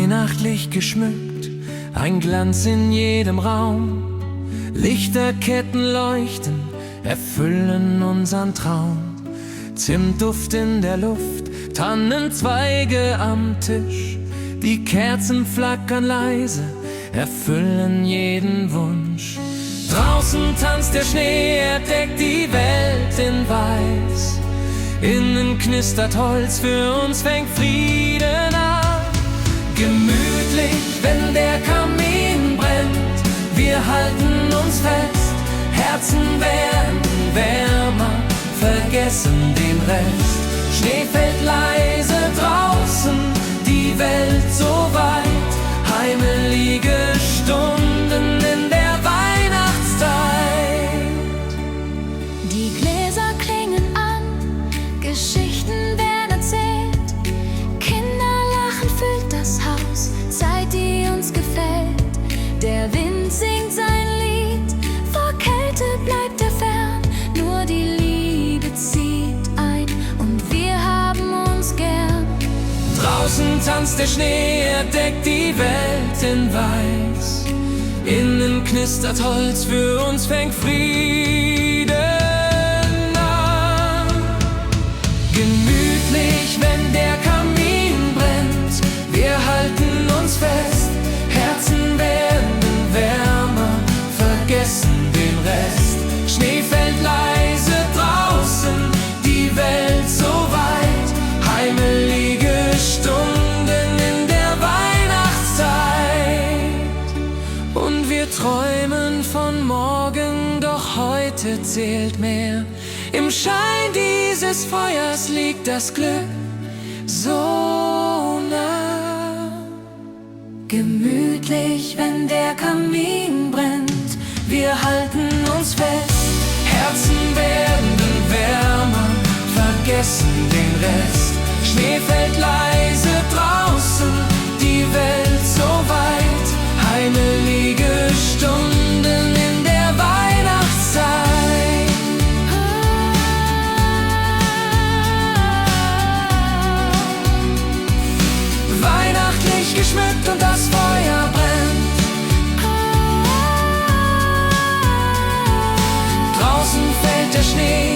weihnachtlich geschmückt, ein Glanz in jedem Raum. Lichterketten leuchten, erfüllen unseren Traum. Zimtduft in der Luft, Tannenzweige am Tisch. Die Kerzen flackern leise, erfüllen jeden Wunsch. Draußen tanzt der Schnee, er deckt die Welt in Weiß. Innen knistert Holz, für uns fängt Frieden an. Gemütlich, wenn der Kamin brennt, wir halten uns fest. Herzen werden wärmer, vergessen den Rest. Schnee fällt leise draußen, die Welt so weit. Heimelige Stunden in der Weihnachtszeit. Die Gläser klingen an, Geschichten werden erzählt. Kinder lachen, füllt das Haus, Zeit, die uns gefällt. Der Wind singt sein Lied, vor Kälte bleibt er fern. Nur die Liebe zieht ein und wir haben uns gern. Draußen tanzt der Schnee, er deckt die Welt in Weiß. Innen knistert Holz, für uns fängt Frieden an. Gemütlich, wenn der Kamin brennt, wir halten uns fest. Herzen werden wärmer, vergessen den Rest. Schnee fällt leise draußen, die Welt so weit. Heimelige Stunden in der Weihnachtszeit. Und wir träumen von morgen, doch heute zählt mehr. Im Schein dieses Feuers liegt das Glück so nah. Gemütlich, wenn der Kamin brennt, wir halten uns fest. Herzen werden wärmer, vergessen den Rest. Schnee fällt leise draußen, die Welt so weit. Heimelige Stunden in der Weihnachtszeit. Weihnachtlich geschmückt und das Feuer brennt. Draußen fällt der Schnee,